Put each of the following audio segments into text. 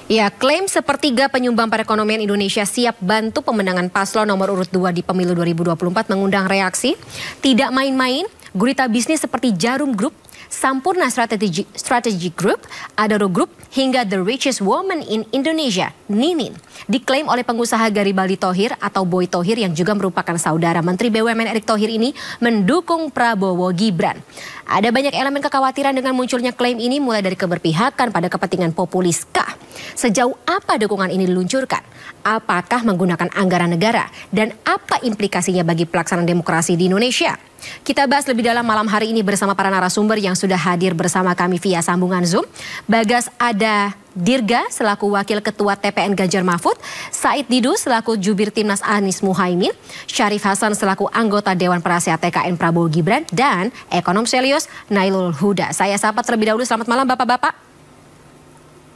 Ya, klaim sepertiga penyumbang perekonomian Indonesia siap bantu pemenangan paslon nomor urut 2 di pemilu 2024 mengundang reaksi. Tidak main-main, gurita bisnis seperti Jarum Group, Sampurna Strategy Group, Adaro Group, hingga The Richest Woman in Indonesia, Ninin, diklaim oleh pengusaha Garibaldi Thohir atau Boy Thohir yang juga merupakan saudara Menteri BUMN Erick Thohir ini mendukung Prabowo Gibran. Ada banyak elemen kekhawatiran dengan munculnya klaim ini, mulai dari keberpihakan pada kepentingan populiskah? Sejauh apa dukungan ini diluncurkan? Apakah menggunakan anggaran negara? Dan apa implikasinya bagi pelaksanaan demokrasi di Indonesia? Kita bahas lebih dalam malam hari ini bersama para narasumber yang sudah hadir bersama kami via sambungan Zoom. Bagas Ada Dirga selaku Wakil Ketua TPN Ganjar Mahfud, Said Didu selaku Jubir Timnas Anies Muhaimin, Syarif Hasan selaku anggota Dewan Penasehat TKN Prabowo Gibran, dan ekonom Selios Nailul Huda. Saya sapa terlebih dahulu, selamat malam Bapak-Bapak.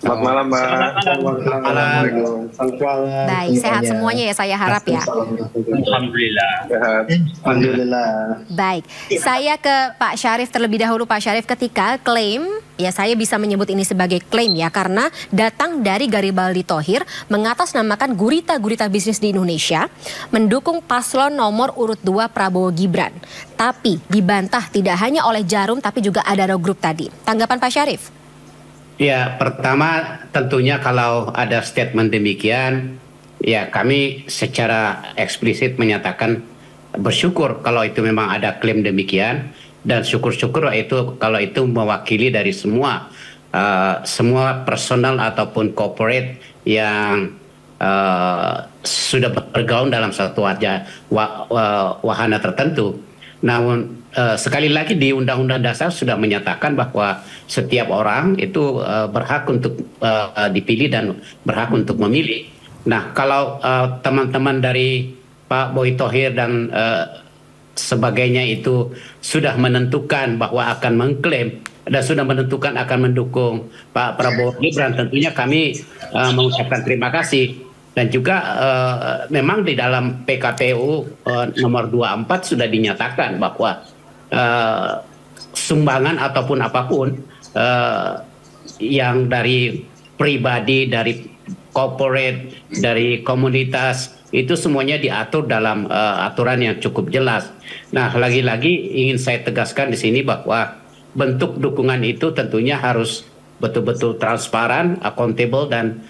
Selamat malam, Mbak. Selamat malam. Baik, sehat semuanya ya, saya harap ya. Alhamdulillah. Sehat. Alhamdulillah. Baik, saya ke Pak Syarif terlebih dahulu. Pak Syarif, ketika klaim, ya saya bisa menyebut ini sebagai klaim ya, karena datang dari Garibaldi Thohir mengatasnamakan gurita-gurita bisnis di Indonesia mendukung paslon nomor urut 2 Prabowo Gibran. Tapi dibantah tidak hanya oleh Jarum tapi juga Adaro Group tadi. Tanggapan Pak Syarif? Ya, pertama tentunya kalau ada statement demikian, ya kami secara eksplisit menyatakan bersyukur kalau itu memang ada klaim demikian, dan syukur-syukur itu kalau itu mewakili dari semua personal ataupun corporate yang sudah bergaul dalam satu wahana tertentu. Namun sekali lagi di Undang-Undang Dasar sudah menyatakan bahwa setiap orang itu berhak untuk dipilih dan berhak untuk memilih. Nah, kalau teman-teman dari Pak Boy Thohir dan sebagainya itu sudah menentukan bahwa akan mengklaim dan sudah menentukan akan mendukung Pak Prabowo Gibran, tentunya kami mengucapkan terima kasih. Dan juga memang di dalam PKPU nomor 24 sudah dinyatakan bahwa sumbangan ataupun apapun yang dari pribadi, dari corporate, dari komunitas, itu semuanya diatur dalam aturan yang cukup jelas. Nah, lagi-lagi ingin saya tegaskan di sini bahwa bentuk dukungan itu tentunya harus betul-betul transparan, accountable, dan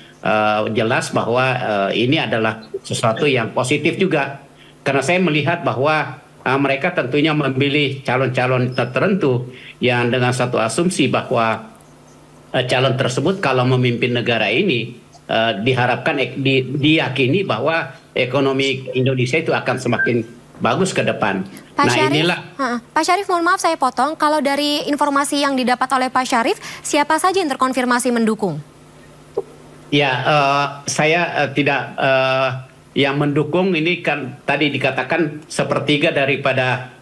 jelas bahwa ini adalah sesuatu yang positif juga. Karena saya melihat bahwa mereka tentunya memilih calon-calon tertentu yang dengan satu asumsi bahwa calon tersebut kalau memimpin negara ini diharapkan diyakini bahwa ekonomi Indonesia itu akan semakin bagus ke depan. Pak Syarif, Pak Syarif, mohon maaf saya potong. Kalau dari informasi yang didapat oleh Pak Syarif, siapa saja yang terkonfirmasi mendukung? Ya, saya tidak yang mendukung ini kan tadi dikatakan sepertiga daripada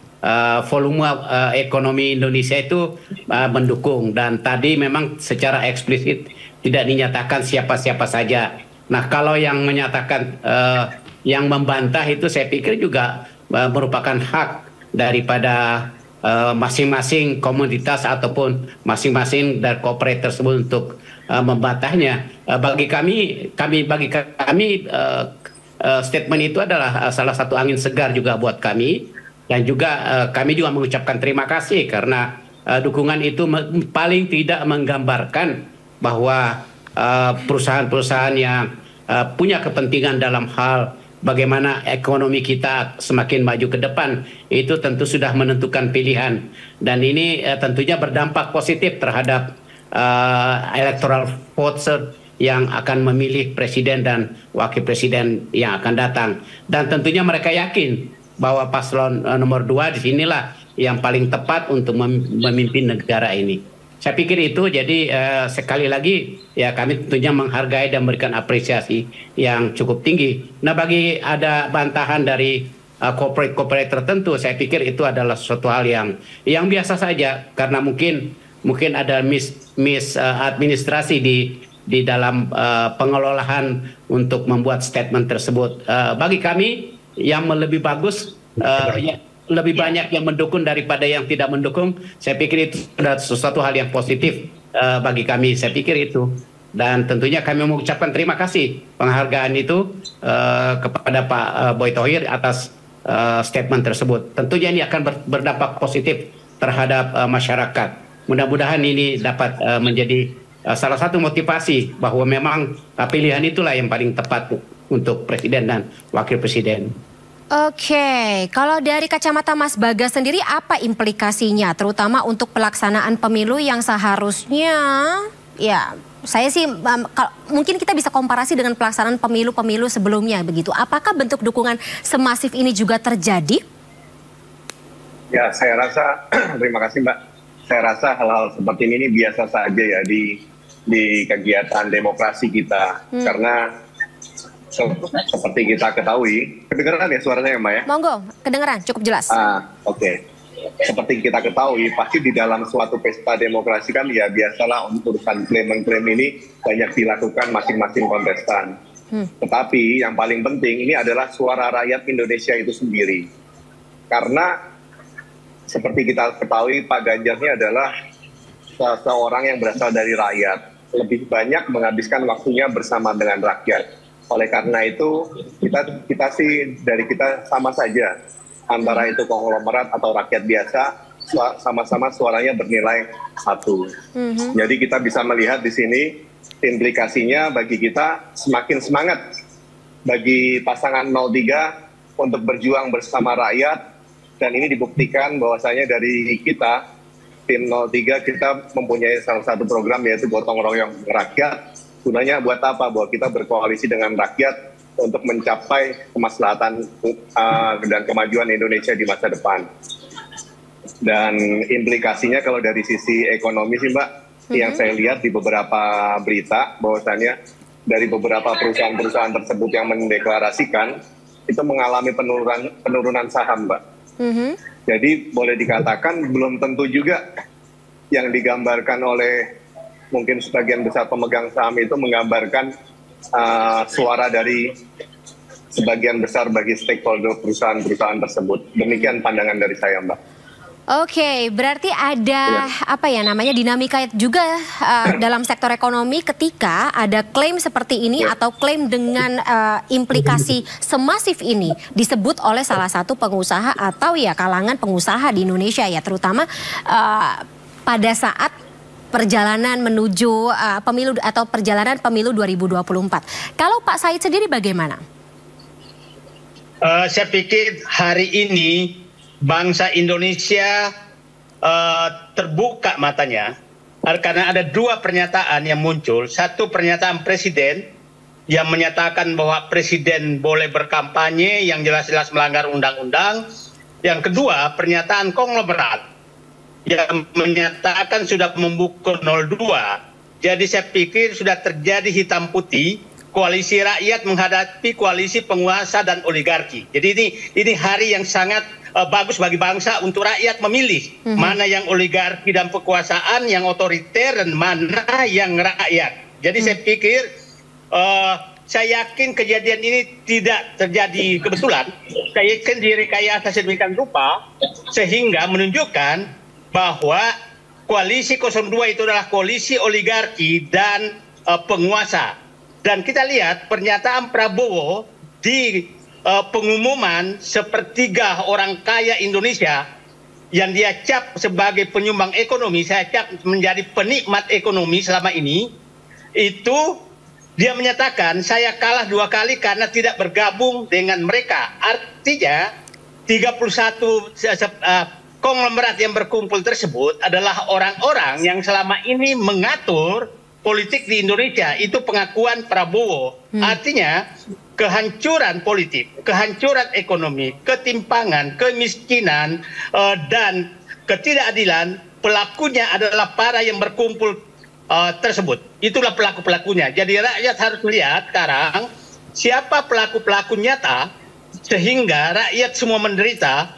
volume ekonomi Indonesia itu mendukung, dan tadi memang secara eksplisit tidak dinyatakan siapa-siapa saja. Nah, kalau yang menyatakan yang membantah itu saya pikir juga merupakan hak daripada masing-masing komunitas ataupun masing-masing dari corporate tersebut untuk membantahnya. Bagi kami statement itu adalah salah satu angin segar juga buat kami, dan juga kami juga mengucapkan terima kasih karena dukungan itu paling tidak menggambarkan bahwa perusahaan-perusahaan yang punya kepentingan dalam hal bagaimana ekonomi kita semakin maju ke depan itu tentu sudah menentukan pilihan, dan ini tentunya berdampak positif terhadap electoral votes yang akan memilih presiden dan wakil presiden yang akan datang. Dan tentunya mereka yakin bahwa paslon nomor 2 disinilah yang paling tepat untuk memimpin negara ini. Saya pikir itu, jadi sekali lagi ya kami tentunya menghargai dan memberikan apresiasi yang cukup tinggi. Nah, bagi ada bantahan dari corporate tertentu, saya pikir itu adalah suatu hal yang biasa saja, karena mungkin ada administrasi di dalam pengelolaan untuk membuat statement tersebut. Bagi kami yang lebih bagus, lebih banyak yang mendukung daripada yang tidak mendukung. Saya pikir itu adalah sesuatu hal yang positif bagi kami. Saya pikir itu. Dan tentunya kami mengucapkan terima kasih penghargaan itu kepada Pak Boy Thohir atas statement tersebut. Tentunya ini akan berdampak positif terhadap masyarakat. Mudah-mudahan ini dapat menjadi salah satu motivasi bahwa memang pilihan itulah yang paling tepat untuk presiden dan wakil presiden. Oke, kalau dari kacamata Mas Bagas sendiri apa implikasinya terutama untuk pelaksanaan pemilu yang seharusnya ya saya sih mungkin kita bisa komparasi dengan pelaksanaan pemilu-pemilu sebelumnya begitu. Apakah bentuk dukungan semasif ini juga terjadi? Ya, saya rasa terima kasih Mbak. Saya rasa hal-hal seperti ini biasa saja ya di kegiatan demokrasi kita karena seperti kita ketahui, kedengeran ya suaranya Mbak ya? Monggo, kedengeran, cukup jelas. Oke. Seperti kita ketahui, pasti di dalam suatu pesta demokrasi kan ya biasalah urusan klaim-klaim ini banyak dilakukan masing-masing kontestan. Tetapi yang paling penting ini adalah suara rakyat Indonesia itu sendiri. Karena seperti kita ketahui Pak Ganjar ini adalah seorang yang berasal dari rakyat. Lebih banyak menghabiskan waktunya bersama dengan rakyat. Oleh karena itu kita sih dari kita sama saja antara itu konglomerat atau rakyat biasa sama-sama suaranya bernilai satu. Jadi kita bisa melihat di sini implikasinya bagi kita semakin semangat bagi pasangan 03 untuk berjuang bersama rakyat dan ini dibuktikan bahwasanya dari kita tim 03 kita mempunyai salah satu program yaitu gotong royong rakyat. Gunanya buat apa? Bahwa kita berkoalisi dengan rakyat untuk mencapai kemaslahatan dan kemajuan Indonesia di masa depan. Dan implikasinya kalau dari sisi ekonomi sih Mbak, yang saya lihat di beberapa berita bahwasanya dari beberapa perusahaan-perusahaan tersebut yang mendeklarasikan itu mengalami penurunan saham Mbak. Jadi boleh dikatakan belum tentu juga yang digambarkan oleh mungkin sebagian besar pemegang saham itu menggambarkan suara dari sebagian besar bagi stakeholder perusahaan-perusahaan tersebut. Demikian pandangan dari saya, Mbak. Oke, berarti ada dinamika juga dalam sektor ekonomi ketika ada klaim seperti ini atau klaim dengan implikasi semasif ini disebut oleh salah satu pengusaha atau ya kalangan pengusaha di Indonesia ya, terutama pada saat perjalanan menuju pemilu atau perjalanan pemilu 2024. Kalau Pak Said sendiri bagaimana? Saya pikir hari ini bangsa Indonesia terbuka matanya karena ada dua pernyataan yang muncul. Satu pernyataan presiden yang menyatakan bahwa presiden boleh berkampanye yang jelas-jelas melanggar undang-undang. Yang kedua pernyataan konglomerat yang menyatakan sudah membuka 02. Jadi saya pikir sudah terjadi hitam putih koalisi rakyat menghadapi koalisi penguasa dan oligarki. Jadi ini hari yang sangat bagus bagi bangsa untuk rakyat memilih mana yang oligarki dan kekuasaan, yang otoriter dan mana yang rakyat. Jadi saya pikir saya yakin kejadian ini tidak terjadi kebetulan. Saya yakin direkayasa sedemikian rupa sehingga menunjukkan bahwa koalisi 02 itu adalah koalisi oligarki dan penguasa. Dan kita lihat pernyataan Prabowo di pengumuman sepertiga orang kaya Indonesia yang dia cap sebagai penyumbang ekonomi, saya cap menjadi penikmat ekonomi selama ini, itu dia menyatakan saya kalah 2 kali karena tidak bergabung dengan mereka. Artinya 31 konglomerat yang berkumpul tersebut adalah orang-orang yang selama ini mengatur politik di Indonesia. Itu pengakuan Prabowo. Artinya kehancuran politik, kehancuran ekonomi, ketimpangan, kemiskinan, dan ketidakadilan, pelakunya adalah para yang berkumpul tersebut. Itulah pelaku-pelakunya. Jadi rakyat harus melihat sekarang siapa pelaku-pelaku nyata, sehingga rakyat semua menderita,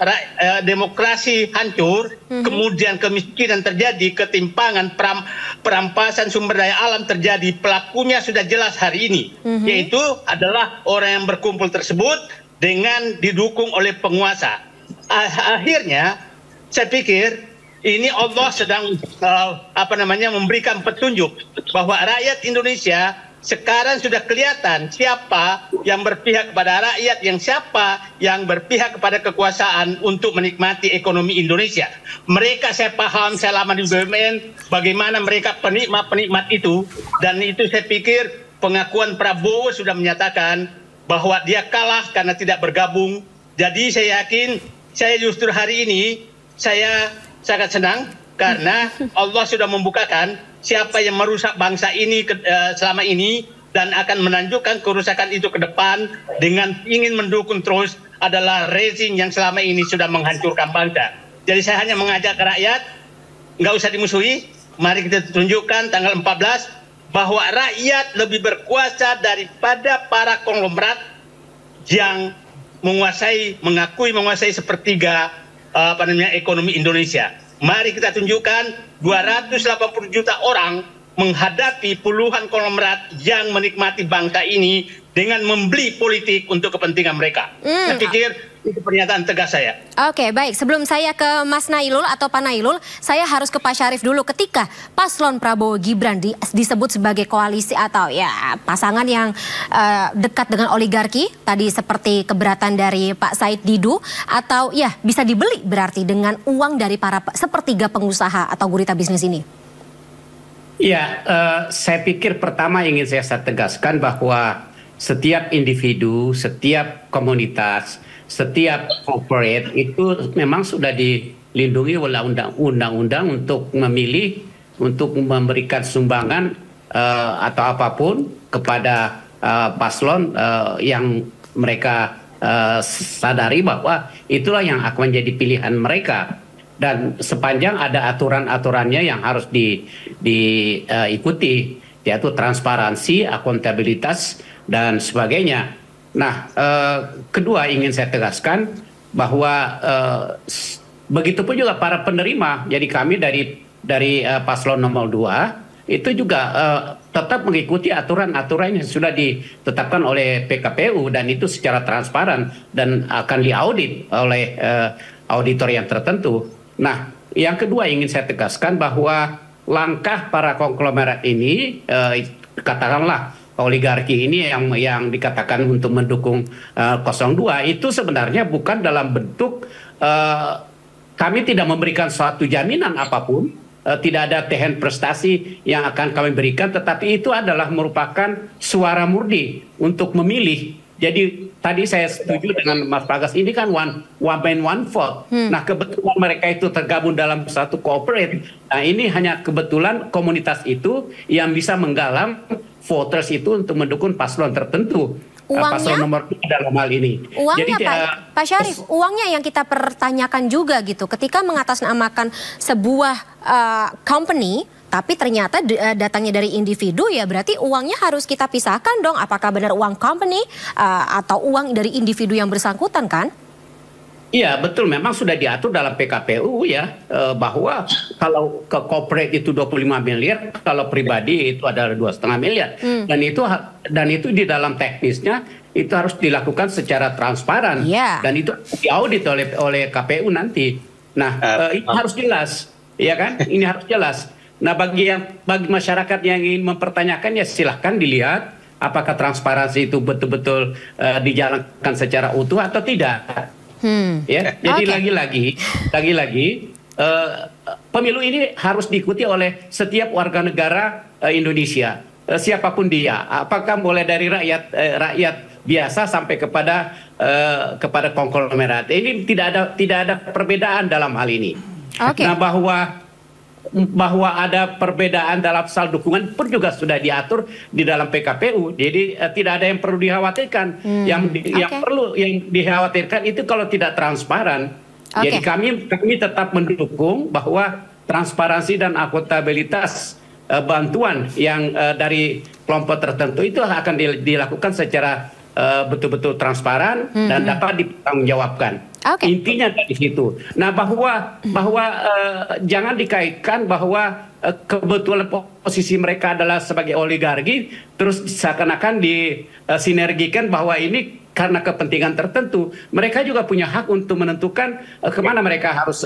demokrasi hancur, kemudian kemiskinan terjadi, ketimpangan, perampasan sumber daya alam terjadi. Pelakunya sudah jelas hari ini, yaitu adalah orang yang berkumpul tersebut dengan didukung oleh penguasa. Akhirnya saya pikir ini Allah sedang memberikan petunjuk bahwa rakyat Indonesia sekarang sudah kelihatan siapa yang berpihak kepada rakyat, siapa yang berpihak kepada kekuasaan untuk menikmati ekonomi Indonesia. Mereka saya paham selama di BUMN bagaimana mereka penikmat itu, dan itu saya pikir pengakuan Prabowo sudah menyatakan bahwa dia kalah karena tidak bergabung. Jadi saya yakin, saya justru hari ini saya sangat senang karena Allah sudah membukakan siapa yang merusak bangsa ini selama ini dan akan melanjutkan kerusakan itu ke depan dengan ingin mendukung terus adalah rezim yang selama ini sudah menghancurkan bangsa. Jadi saya hanya mengajak rakyat, nggak usah dimusuhi, mari kita tunjukkan tanggal 14 bahwa rakyat lebih berkuasa daripada para konglomerat yang mengakui menguasai sepertiga ekonomi Indonesia. Mari kita tunjukkan 280 juta orang menghadapi puluhan konglomerat yang menikmati bangsa ini dengan membeli politik untuk kepentingan mereka. Saya pikir itu pernyataan tegas saya. Oke, baik. Sebelum saya ke Mas Nailul atau Pak Nailul, saya harus ke Pak Syarif dulu. Ketika paslon Prabowo Gibran disebut sebagai koalisi atau ya pasangan yang dekat dengan oligarki, tadi seperti keberatan dari Pak Said Didu, atau ya bisa dibeli berarti dengan uang dari para sepertiga pengusaha atau gurita bisnis ini? Ya, saya pikir pertama ingin saya tegaskan bahwa setiap individu, setiap komunitas, setiap corporate itu memang sudah dilindungi oleh undang-undang untuk memilih, untuk memberikan sumbangan atau apapun kepada paslon yang mereka sadari bahwa itulah yang akan menjadi pilihan mereka. Dan sepanjang ada aturan-aturannya yang harus diikuti, yaitu transparansi, akuntabilitas, dan sebagainya. Nah, kedua ingin saya tegaskan bahwa begitupun juga para penerima. Jadi kami dari paslon nomor 2 itu juga tetap mengikuti aturan-aturan yang sudah ditetapkan oleh PKPU, dan itu secara transparan dan akan diaudit oleh auditor yang tertentu. Nah, yang kedua ingin saya tegaskan bahwa langkah para konglomerat ini, katakanlah oligarki ini yang dikatakan untuk mendukung 02, itu sebenarnya bukan dalam bentuk kami tidak memberikan suatu jaminan apapun, tidak ada tehen prestasi yang akan kami berikan, tetapi itu adalah merupakan suara murni untuk memilih. Jadi tadi saya setuju dengan Mas Bagas, ini kan one man one vote. Nah, kebetulan mereka itu tergabung dalam satu corporate. Nah, ini hanya kebetulan komunitas itu yang bisa menggalang voters itu untuk mendukung paslon tertentu. Paslon nomor 2 dalam hal ini. Uangnya, jadi, Pak Syarif, uangnya yang kita pertanyakan juga gitu. Ketika mengatasnamakan sebuah company, tapi ternyata datangnya dari individu, ya berarti uangnya harus kita pisahkan dong. Apakah benar uang company atau uang dari individu yang bersangkutan kan? Iya, betul. Memang sudah diatur dalam PKPU ya, bahwa kalau ke corporate itu 25 miliar, kalau pribadi itu adalah 2,5 miliar. Dan itu di dalam teknisnya itu harus dilakukan secara transparan. Dan itu diaudit oleh KPU nanti. Nah, ini harus jelas, ya kan? Ini harus jelas. Nah, bagi masyarakat yang ingin mempertanyakan, ya silahkan dilihat apakah transparansi itu betul-betul dijalankan secara utuh atau tidak. Ya, jadi lagi-lagi pemilu ini harus diikuti oleh setiap warga negara Indonesia, siapapun dia. Apakah mulai dari rakyat biasa sampai kepada konglomerat. Ini tidak ada perbedaan dalam hal ini. Nah, bahwa ada perbedaan dalam soal dukungan pun juga sudah diatur di dalam PKPU. Jadi tidak ada yang perlu dikhawatirkan. Yang dikhawatirkan itu kalau tidak transparan. Jadi kami tetap mendukung bahwa transparansi dan akuntabilitas bantuan yang dari kelompok tertentu itu akan dilakukan secara betul-betul transparan dan dapat dipertanggungjawabkan. Intinya dari situ. Nah, bahwa jangan dikaitkan bahwa kebetulan posisi mereka adalah sebagai oligarki, terus seakan-akan disinergikan bahwa ini karena kepentingan tertentu, mereka juga punya hak untuk menentukan kemana mereka harus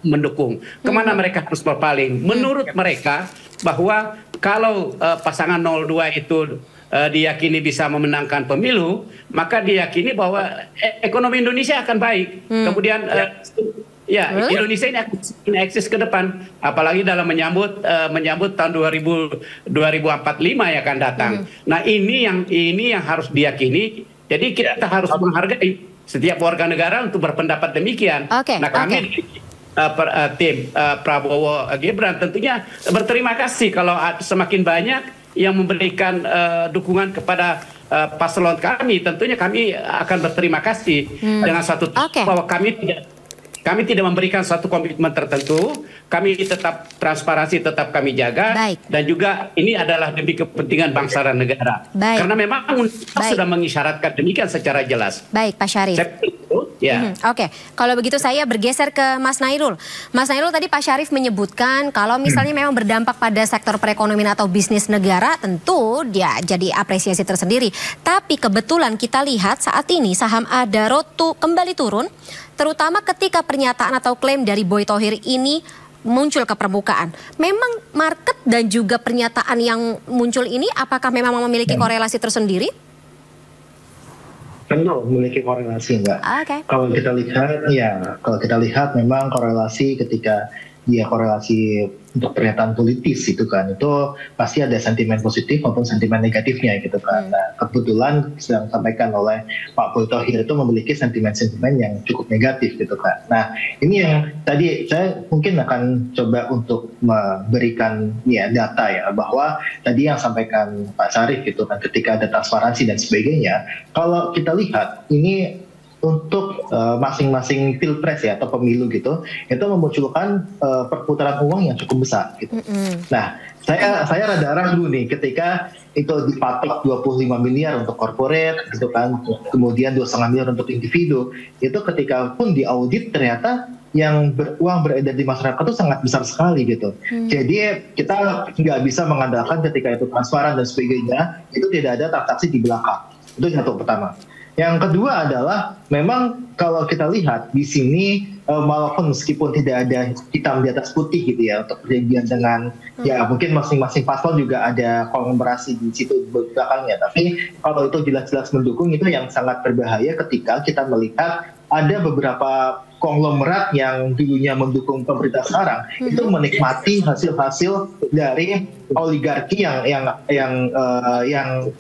mendukung, kemana mereka harus berpaling. Menurut mereka bahwa kalau pasangan 02 itu diyakini bisa memenangkan pemilu, maka diyakini bahwa ekonomi Indonesia akan baik. Kemudian Indonesia ini akan eksis ke depan, apalagi dalam menyambut tahun 2045 yang akan datang. Nah, ini yang harus diyakini. Jadi kita harus menghargai setiap warga negara untuk berpendapat demikian. Nah, kami tim Prabowo Gibran tentunya berterima kasih kalau semakin banyak yang memberikan dukungan kepada paslon kami. Tentunya kami akan berterima kasih dengan satu bahwa kami tidak memberikan satu komitmen tertentu, kami tetap transparansi, tetap kami jaga, dan juga ini adalah demi kepentingan bangsa dan negara. Karena memang sudah mengisyaratkan demikian secara jelas. Baik, Pak Syarif. Oke, kalau begitu saya bergeser ke Mas Nairul. Mas Nairul, tadi Pak Syarif menyebutkan kalau misalnya memang berdampak pada sektor perekonomian atau bisnis negara, tentu dia jadi apresiasi tersendiri. Tapi kebetulan kita lihat saat ini saham Adaro kembali turun, terutama ketika pernyataan atau klaim dari Boy Thohir ini muncul ke permukaan. Memang market dan juga pernyataan yang muncul ini apakah memang memiliki korelasi tersendiri? Tentu memiliki korelasi, enggak. Kalau kita lihat memang korelasi ketika dia korelasi untuk pernyataan politis itu kan, itu pasti ada sentimen positif maupun sentimen negatifnya gitu kan. Nah, kebetulan sedang disampaikan oleh Pak Boy Thohir itu memiliki sentimen-sentimen yang cukup negatif gitu kan. Nah, ini yang tadi saya mungkin akan coba untuk memberikan data ya, bahwa tadi yang sampaikan Pak Syarif gitu kan, ketika ada transparansi dan sebagainya, kalau kita lihat ini untuk masing-masing pilpres ya atau pemilu gitu, itu memunculkan perputaran uang yang cukup besar gitu. Nah, saya rada ragu nih ketika itu dipatok 25 miliar untuk corporate gitu kan, kemudian 2,5 miliar untuk individu, itu ketika pun diaudit ternyata yang uang beredar di masyarakat itu sangat besar sekali gitu. Jadi kita nggak bisa mengandalkan ketika itu transparan dan sebagainya, itu tidak ada transaksi di belakang. Itu satu pertama. Yang kedua adalah memang kalau kita lihat di sini walaupun meskipun tidak ada hitam di atas putih gitu ya untuk perjanjian dengan ya mungkin masing-masing paslon juga ada konglomerasi di situ belakangnya, tapi kalau itu jelas-jelas mendukung itu yang sangat berbahaya ketika kita melihat ada beberapa konglomerat yang dulunya mendukung pemerintah sekarang itu menikmati hasil-hasil dari oligarki yang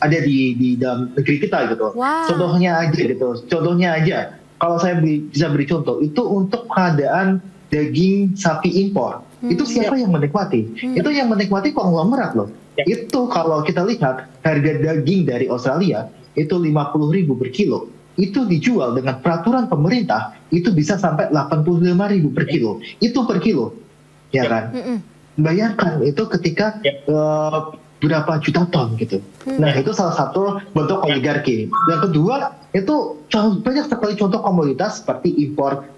ada di dalam negeri kita gitu. Contohnya aja kalau saya bisa beri contoh itu untuk pengadaan daging sapi impor, itu siapa yang menikmati? Itu yang menikmati konglomerat loh. Itu kalau kita lihat harga daging dari Australia itu 50.000 per kilo, itu dijual dengan peraturan pemerintah itu bisa sampai 85.000 per kilo. Itu per kilo, ya kan? Bayangkan itu ketika berapa juta ton gitu. Nah, itu salah satu bentuk oligarki. Yang kedua, itu banyak sekali contoh komoditas seperti impor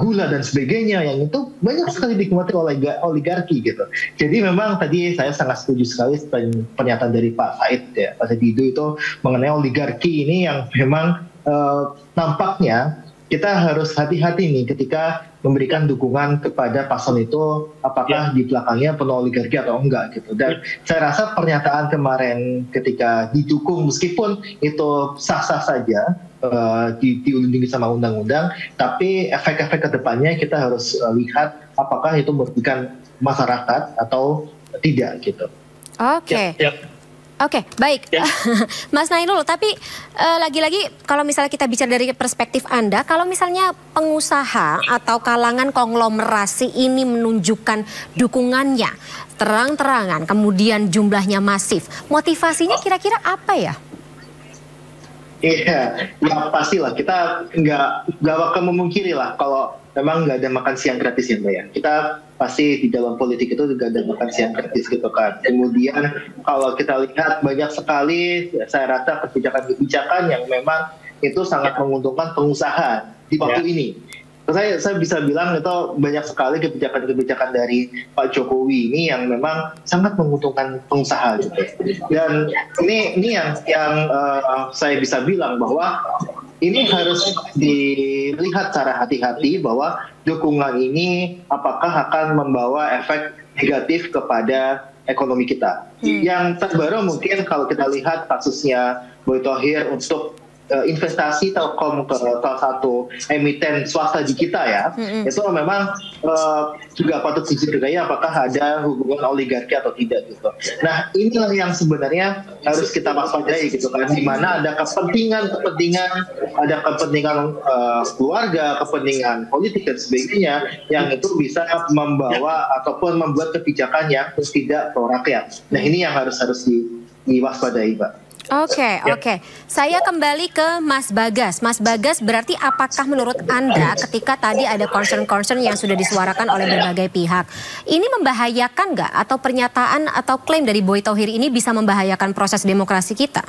gula dan sebagainya yang itu banyak sekali dinikmati oleh oligarki gitu. Jadi memang tadi saya sangat setuju sekali pernyataan dari Pak Said ya, Pak Saidido itu mengenai oligarki ini yang memang nampaknya kita harus hati-hati nih ketika memberikan dukungan kepada paslon itu, apakah di belakangnya penuh oligarki atau enggak gitu. Dan saya rasa pernyataan kemarin ketika didukung meskipun itu sah-sah saja dilindungi sama undang-undang, tapi efek-efek kedepannya kita harus lihat apakah itu merugikan masyarakat atau tidak gitu. Oke, baik. Mas Nairul, tapi lagi-lagi kalau misalnya kita bicara dari perspektif Anda, kalau misalnya pengusaha atau kalangan konglomerasi ini menunjukkan dukungannya terang-terangan, kemudian jumlahnya masif, motivasinya kira-kira apa ya? Iya, ya pastilah kita nggak bakal memungkiri lah kalau memang nggak ada makan siang gratis ya Mbak ya. Kita pasti di dalam politik itu juga ada makan siang gratis gitu kan. Kemudian kalau kita lihat banyak sekali saya rasa kebijakan-kebijakan yang memang itu sangat menguntungkan pengusaha di waktu ini. saya bisa bilang itu banyak sekali kebijakan-kebijakan dari Pak Jokowi ini yang memang sangat menguntungkan pengusaha gitu. Dan ini yang saya bisa bilang bahwa ini harus dilihat secara hati-hati bahwa dukungan ini apakah akan membawa efek negatif kepada ekonomi kita. Yang terbaru mungkin kalau kita lihat kasusnya Boy Thohir untuk investasi Telkom ke salah satu emiten swasta di kita ya, itu memang juga patut dicergai apakah ada hubungan oligarki atau tidak gitu. Nah inilah yang sebenarnya harus kita waspadai gitu kan, di mana ada kepentingan, ada kepentingan keluarga, kepentingan politik dan sebagainya yang itu bisa membawa ataupun membuat kebijakan yang tidak pro rakyat. Nah ini yang harus diwaspadai, Pak. Oke. Saya kembali ke Mas Bagas. Mas Bagas, berarti apakah menurut Anda ketika tadi ada concern-concern yang sudah disuarakan oleh berbagai pihak, ini membahayakan nggak? Atau pernyataan atau klaim dari Boy Thohir ini bisa membahayakan proses demokrasi kita?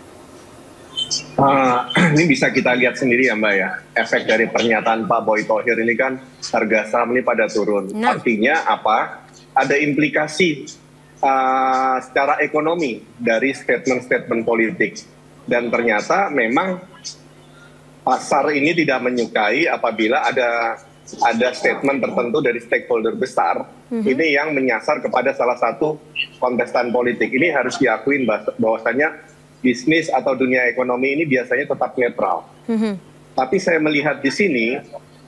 Ini bisa kita lihat sendiri ya Mbak ya. Efek dari pernyataan Pak Boy Thohir ini kan harga saham ini pada turun. Artinya apa? Ada implikasi secara ekonomi dari statement-statement politik, dan ternyata memang pasar ini tidak menyukai apabila ada statement tertentu dari stakeholder besar ini yang menyasar kepada salah satu kontestan politik. Ini harus diakuin bahwasanya bisnis atau dunia ekonomi ini biasanya tetap netral. Tapi saya melihat di sini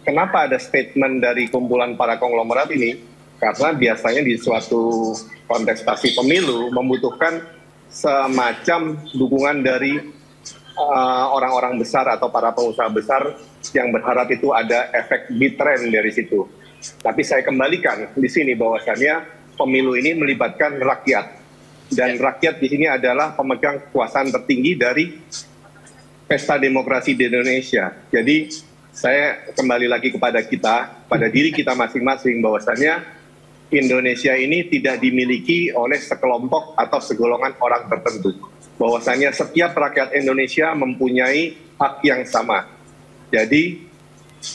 kenapa ada statement dari kumpulan para konglomerat ini? Karena biasanya di suatu kontestasi pemilu membutuhkan semacam dukungan dari orang-orang besar atau para pengusaha besar yang berharap itu ada efek bitren dari situ. Tapi saya kembalikan di sini bahwasannya pemilu ini melibatkan rakyat, dan rakyat di sini adalah pemegang kekuasaan tertinggi dari pesta demokrasi di Indonesia. Jadi saya kembali lagi kepada kita, pada diri kita masing-masing, bahwasannya Indonesia ini tidak dimiliki oleh sekelompok atau segolongan orang tertentu. Bahwasanya setiap rakyat Indonesia mempunyai hak yang sama. Jadi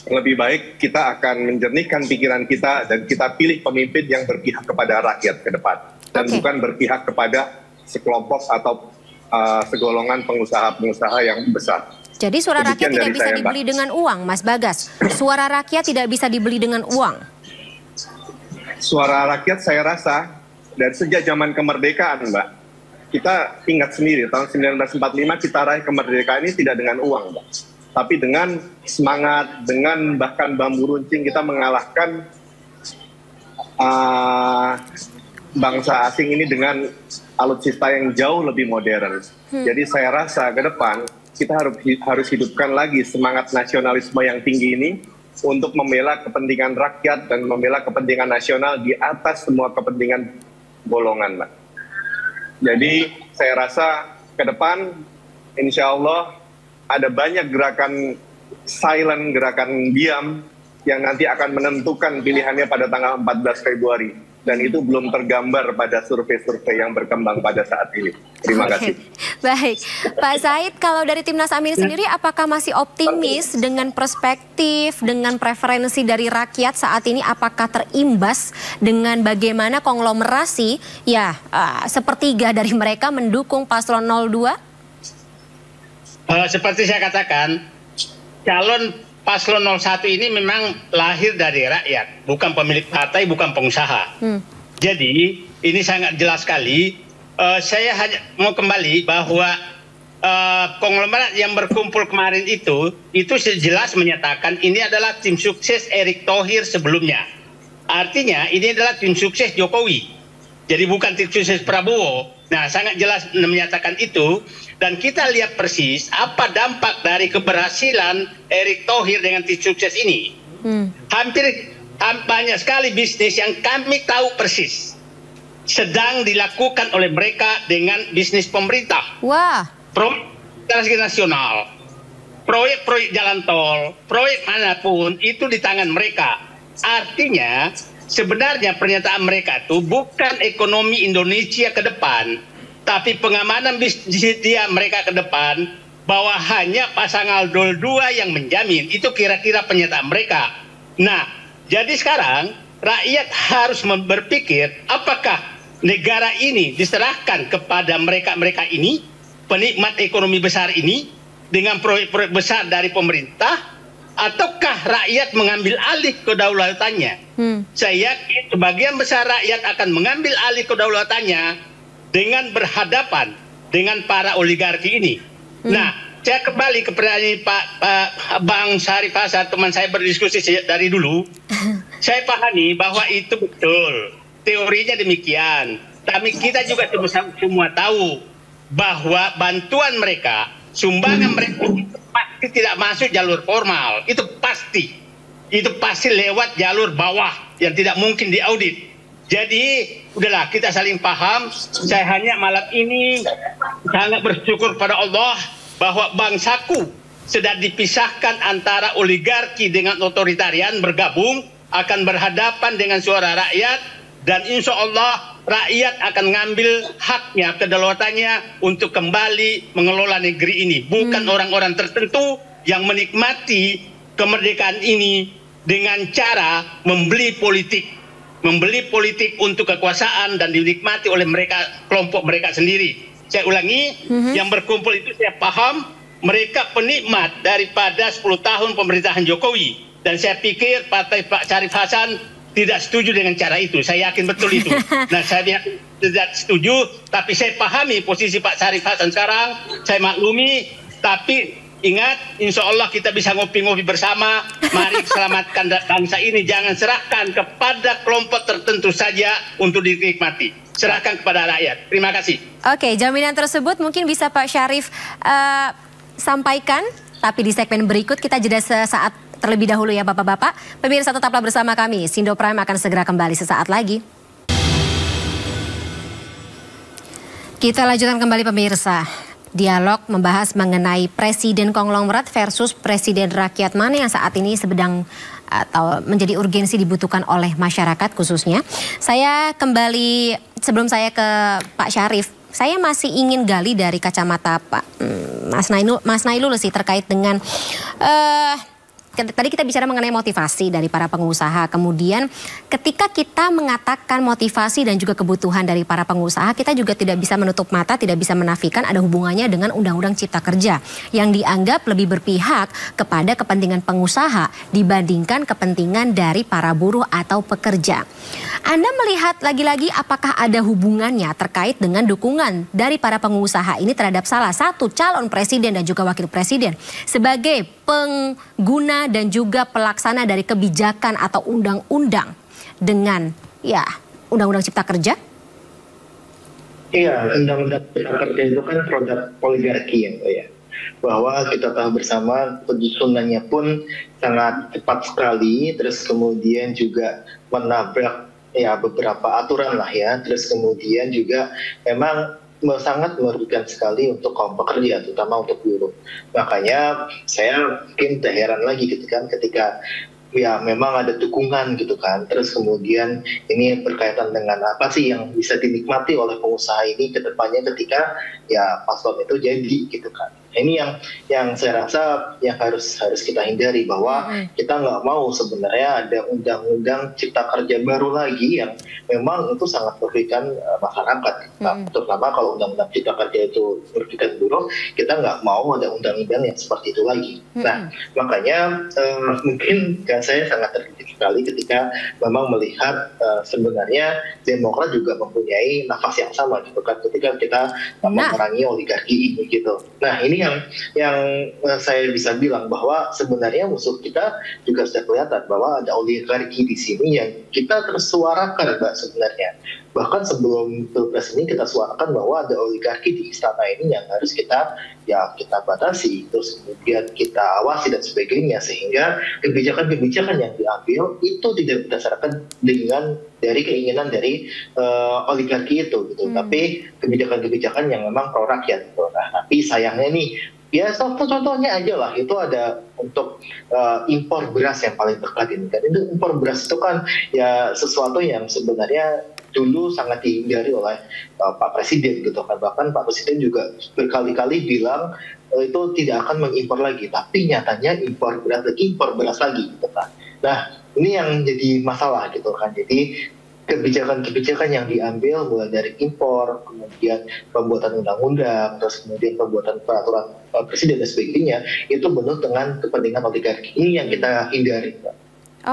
lebih baik kita akan menjernihkan pikiran kita dan kita pilih pemimpin yang berpihak kepada rakyat ke depan. Dan bukan berpihak kepada sekelompok atau segolongan pengusaha-pengusaha yang besar. Jadi suara rakyat tidak bisa dibeli dengan uang, Mas Bagas. Suara rakyat tidak bisa dibeli dengan uang. Suara rakyat saya rasa dari sejak zaman kemerdekaan, Mbak. Kita ingat sendiri, tahun 1945 kita raih kemerdekaan ini tidak dengan uang, Mbak. Tapi dengan semangat, dengan bahkan bambu runcing kita mengalahkan bangsa asing ini dengan alutsista yang jauh lebih modern. Jadi saya rasa ke depan kita harus hidupkan lagi semangat nasionalisme yang tinggi ini untuk membela kepentingan rakyat dan membela kepentingan nasional di atas semua kepentingan golongan, Mbak. Jadi saya rasa ke depan insya Allah ada banyak gerakan silent, gerakan diam yang nanti akan menentukan pilihannya pada tanggal 14 Februari. Dan itu belum tergambar pada survei-survei yang berkembang pada saat ini. Terima kasih. Baik, Pak Said, kalau dari Timnas Amin sendiri apakah masih optimis dengan perspektif, dengan preferensi dari rakyat saat ini? Apakah terimbas dengan bagaimana konglomerasi ya sepertiga dari mereka mendukung paslon 02? Seperti saya katakan, calon Paslon 01 ini memang lahir dari rakyat, bukan pemilik partai, bukan pengusaha. Jadi ini sangat jelas sekali. Saya hanya mau kembali bahwa konglomerat yang berkumpul kemarin itu jelas menyatakan ini adalah tim sukses Erick Thohir sebelumnya. Artinya ini adalah tim sukses Jokowi. Jadi bukan tim sukses Prabowo. Nah, sangat jelas menyatakan itu. Dan kita lihat persis apa dampak dari keberhasilan Erick Thohir dengan tim sukses ini. Hampir banyak sekali bisnis yang kami tahu persis sedang dilakukan oleh mereka dengan bisnis pemerintah. Wah. Proyek nasional, proyek-proyek jalan tol, proyek manapun itu di tangan mereka. Artinya sebenarnya pernyataan mereka itu bukan ekonomi Indonesia ke depan, tapi pengamanan bisnis dia mereka ke depan, bahwa hanya pasangan 02 yang menjamin. Itu kira-kira pernyataan mereka. Nah, jadi sekarang rakyat harus berpikir apakah negara ini diserahkan kepada mereka-mereka ini, penikmat ekonomi besar ini, dengan proyek-proyek besar dari pemerintah, ataukah rakyat mengambil alih kedaulatannya? Saya yakin sebagian besar rakyat akan mengambil alih kedaulatannya dengan berhadapan dengan para oligarki ini. Nah, saya kembali ke pertanyaan Pak Bang Syarif Hasan, teman saya berdiskusi dari dulu. Saya pahami bahwa itu betul, teorinya demikian. Tapi kita juga semua tahu bahwa bantuan mereka, sumbangan mereka pasti tidak masuk jalur formal, itu pasti. Itu pasti lewat jalur bawah yang tidak mungkin diaudit. Jadi, udahlah kita saling paham. Saya hanya malam ini sangat bersyukur pada Allah bahwa bangsaku sedang dipisahkan antara oligarki dengan otoritarian bergabung, akan berhadapan dengan suara rakyat, dan insya Allah rakyat akan ngambil haknya, kedaulatannya untuk kembali mengelola negeri ini. Bukan orang-orang tertentu yang menikmati kemerdekaan ini dengan cara membeli politik untuk kekuasaan dan dinikmati oleh mereka, kelompok mereka sendiri. Saya ulangi, yang berkumpul itu saya paham mereka penikmat daripada 10 tahun pemerintahan Jokowi, dan saya pikir partai Pak Syarif Hasan tidak setuju dengan cara itu. Saya yakin betul itu. Nah, saya tidak setuju, tapi saya pahami posisi Pak Syarif Hasan sekarang, saya maklumi, tapi ingat, insya Allah kita bisa ngopi-ngopi bersama. Mari selamatkan bangsa ini. Jangan serahkan kepada kelompok tertentu saja untuk dinikmati. Serahkan kepada rakyat. Terima kasih. Oke, jaminan tersebut mungkin bisa Pak Syarif sampaikan. Tapi di segmen berikut kita jeda sesaat terlebih dahulu ya Bapak-Bapak. Pemirsa tetaplah bersama kami. Sindo Prime akan segera kembali sesaat lagi. Kita lanjutkan kembali pemirsa. Dialog membahas mengenai presiden konglomerat versus presiden rakyat, mana yang saat ini sedang atau menjadi urgensi dibutuhkan oleh masyarakat khususnya. Saya kembali, sebelum saya ke Pak Syarif, saya masih ingin gali dari kacamata Pak Mas Nailul sih terkait dengan tadi kita bicara mengenai motivasi dari para pengusaha. Kemudian ketika kita mengatakan motivasi dan juga kebutuhan dari para pengusaha, kita juga tidak bisa menutup mata, tidak bisa menafikan ada hubungannya dengan Undang-Undang Cipta Kerja yang dianggap lebih berpihak kepada kepentingan pengusaha dibandingkan kepentingan dari para buruh atau pekerja. Anda melihat lagi-lagi apakah ada hubungannya terkait dengan dukungan dari para pengusaha ini terhadap salah satu calon presiden dan juga wakil presiden sebagai pengguna dan juga pelaksana dari kebijakan atau undang-undang dengan ya Undang-Undang Cipta Kerja? Iya, Undang-Undang Cipta Kerja itu kan produk oligarki ya. Bahwa kita tahu bersama penyusunannya pun sangat cepat sekali, terus kemudian juga menabrak ya beberapa aturan lah ya, terus kemudian juga memang sangat merugikan sekali untuk kaum pekerja, terutama untuk buruh. Makanya saya mungkin tak heran lagi ketika ya memang ada dukungan gitu kan. Terus kemudian ini berkaitan dengan apa sih yang bisa dinikmati oleh pengusaha ini ke depannya ketika ya paslon itu jadi gitu kan. Ini yang saya rasa yang harus kita hindari, bahwa kita nggak mau sebenarnya ada undang-undang cipta kerja baru lagi yang memang itu sangat merugikan masyarakat. Terutama kalau undang-undang cipta kerja itu merugikan buruh, kita nggak mau ada undang-undang yang seperti itu lagi. Nah, makanya mungkin saya sangat terkejut sekali ketika memang melihat sebenarnya Demokrat juga mempunyai nafas yang sama gitu kan ketika kita memerangi oligarki ini gitu. Nah, ini yang saya bisa bilang bahwa sebenarnya musuh kita juga sudah kelihatan bahwa ada oligarki di sini yang kita tersuarakan Mbak sebenarnya. Bahkan sebelum Pilpres ini kita suarakan bahwa ada oligarki di istana ini yang harus kita batasi, terus kemudian kita awasi dan sebagainya, sehingga kebijakan-kebijakan yang diambil itu tidak berdasarkan dari keinginan dari oligarki itu gitu, tapi kebijakan-kebijakan yang memang pro rakyat gitu. Nah, tapi sayangnya nih, ya contohnya aja lah, itu ada untuk impor beras yang paling dekat ini kan. Itu impor beras itu kan ya sesuatu yang sebenarnya dulu sangat dihindari oleh Pak Presiden gitu kan. Bahkan Pak Presiden juga berkali-kali bilang itu tidak akan mengimpor lagi, tapi nyatanya impor beras lagi gitu kan. Nah, ini yang jadi masalah gitu kan. Jadi kebijakan-kebijakan yang diambil mulai dari impor, kemudian pembuatan undang-undang, terus kemudian pembuatan peraturan presiden dan sebagainya, itu penuh dengan kepentingan oligarki. Ini yang kita hindari.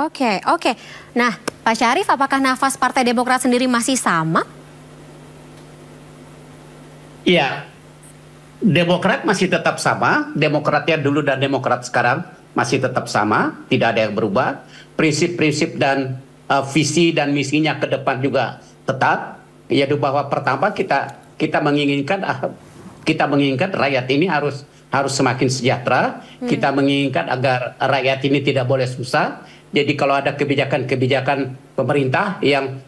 Oke. Nah, Pak Syarif, apakah nafas Partai Demokrat sendiri masih sama? Iya, Demokrat masih tetap sama. Demokratnya dulu dan Demokrat sekarang masih tetap sama, tidak ada yang berubah. Prinsip-prinsip dan visi dan misinya ke depan juga tetap, yaitu bahwa pertama kita menginginkan rakyat ini harus semakin sejahtera. Kita menginginkan agar rakyat ini tidak boleh susah. Jadi kalau ada kebijakan-kebijakan pemerintah yang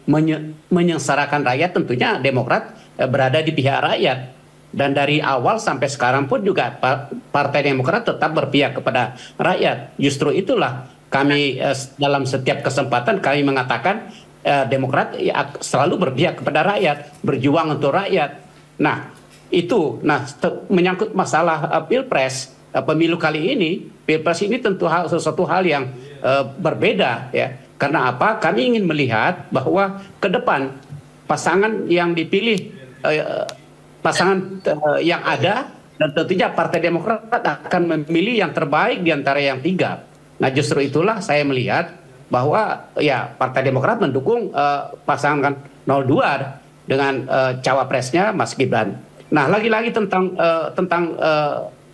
menyengsarakan rakyat, tentunya Demokrat berada di pihak rakyat. Dan dari awal sampai sekarang pun juga Partai Demokrat tetap berpihak kepada rakyat. Justru itulah kami dalam setiap kesempatan kami mengatakan Demokrat selalu berpihak kepada rakyat, berjuang untuk rakyat. Nah, menyangkut masalah Pilpres, pemilu kali ini, Pilpres ini tentu sesuatu hal yang berbeda ya. Karena apa? Kami ingin melihat bahwa ke depan pasangan yang dipilih, pasangan yang ada, dan tentunya Partai Demokrat akan memilih yang terbaik di antara yang tiga. Nah, justru itulah saya melihat bahwa ya Partai Demokrat mendukung pasangan 02 dengan cawapresnya Mas Gibran. Nah, lagi-lagi tentang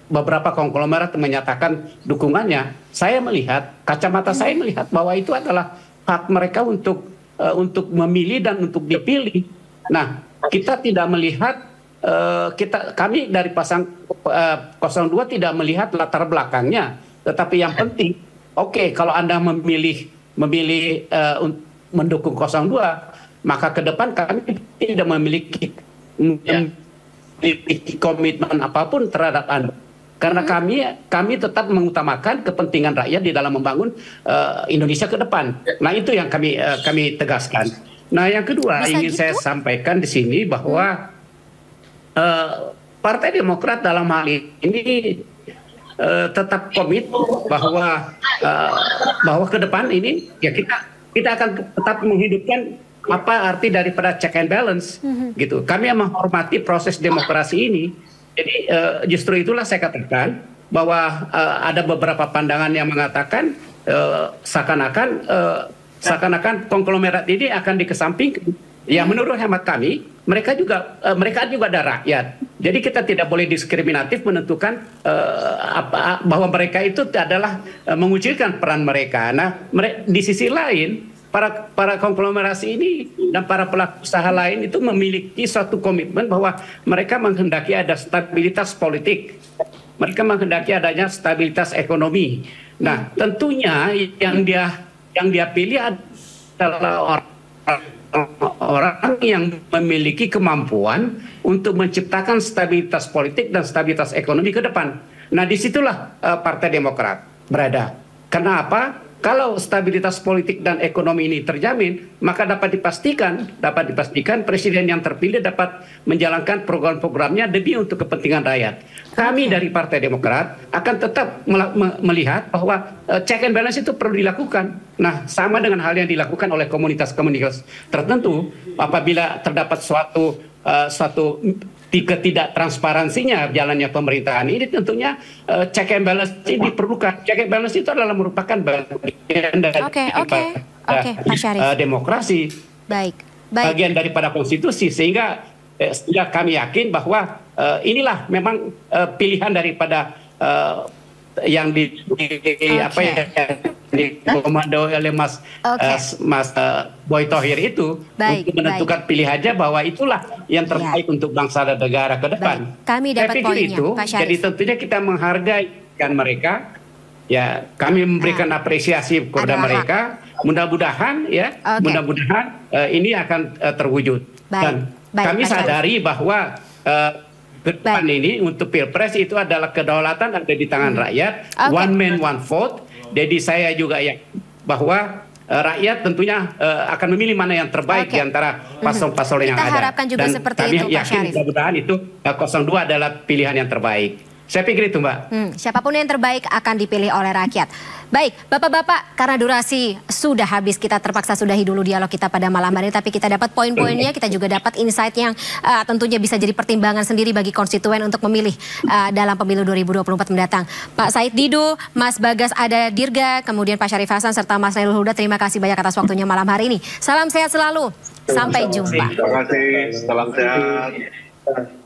beberapa konglomerat menyatakan dukungannya, saya melihat, kacamata saya melihat bahwa itu adalah hak mereka untuk memilih dan untuk dipilih. Nah, kita tidak melihat, kami dari pasang 02 tidak melihat latar belakangnya, tetapi yang penting, oke, kalau Anda memilih mendukung 02, maka ke depan kami tidak memiliki komitmen apapun terhadap Anda. Karena kami tetap mengutamakan kepentingan rakyat di dalam membangun Indonesia ke depan. Nah, itu yang kami tegaskan. Nah, yang kedua ingin saya sampaikan di sini bahwa Partai Demokrat dalam hal ini tetap komit bahwa ke depan ini ya kita akan tetap menghidupkan apa arti daripada check and balance gitu. Kami menghormati proses demokrasi ini. Jadi justru itulah saya katakan bahwa ada beberapa pandangan yang mengatakan seakan-akan konglomerat ini akan dikesampingkan. Ya, menurut hemat kami, mereka juga ada rakyat. Jadi kita tidak boleh diskriminatif menentukan bahwa mereka itu adalah mengucilkan peran mereka. Nah, di sisi lain, para konglomerasi ini dan para pelaku usaha lain itu memiliki suatu komitmen bahwa mereka menghendaki ada stabilitas politik. Mereka menghendaki adanya stabilitas ekonomi. Nah, tentunya yang dia pilih adalah orang yang memiliki kemampuan untuk menciptakan stabilitas politik dan stabilitas ekonomi ke depan. Nah, disitulah Partai Demokrat berada. Karena apa? Kalau stabilitas politik dan ekonomi ini terjamin, maka dapat dipastikan presiden yang terpilih dapat menjalankan program-programnya demi untuk kepentingan rakyat. Kami dari Partai Demokrat akan tetap melihat bahwa check and balance itu perlu dilakukan. Nah, sama dengan hal yang dilakukan oleh komunitas-komunitas tertentu, apabila terdapat suatu ketidak transparansinya jalannya pemerintahan ini, tentunya check and balance ini diperlukan. Check and balance itu adalah merupakan bagian dari demokrasi, bagian daripada konstitusi, sehingga kami yakin bahwa inilah memang pilihan daripada yang dikomando oleh Mas Boy Thohir itu untuk menentukan pilihannya bahwa itulah yang terbaik untuk bangsa dan negara ke depan. Kami dapat poinnya, itu, Pak Syarif. jadi tentunya kita menghargai mereka. Ya, kami memberikan apresiasi kepada mereka. Mudah-mudahan ini akan terwujud. Dan kami sadari bahwa ke depan ini untuk pilpres itu adalah kedaulatan ada di tangan rakyat, one man one vote. Jadi saya juga bahwa rakyat tentunya akan memilih mana yang terbaik di antara paslon-paslon yang ada. Kita harapkan juga dan seperti kami itu, Pak yakin Syarif. mudah-mudahan itu 02 adalah pilihan yang terbaik. Saya pikir itu, Mbak. Siapapun yang terbaik akan dipilih oleh rakyat. Baik, Bapak-Bapak, karena durasi sudah habis, kita terpaksa sudahi dulu dialog kita pada malam hari ini. Tapi kita dapat poin-poinnya, kita juga dapat insight yang tentunya bisa jadi pertimbangan sendiri bagi konstituen untuk memilih dalam pemilu 2024 mendatang. Pak Said Didu, Mas Bagas Ada Dirga, kemudian Pak Syarif Hasan, serta Mas Nailul Huda, terima kasih banyak atas waktunya malam hari ini. Salam sehat selalu, sampai jumpa. Terima kasih, salam sehat.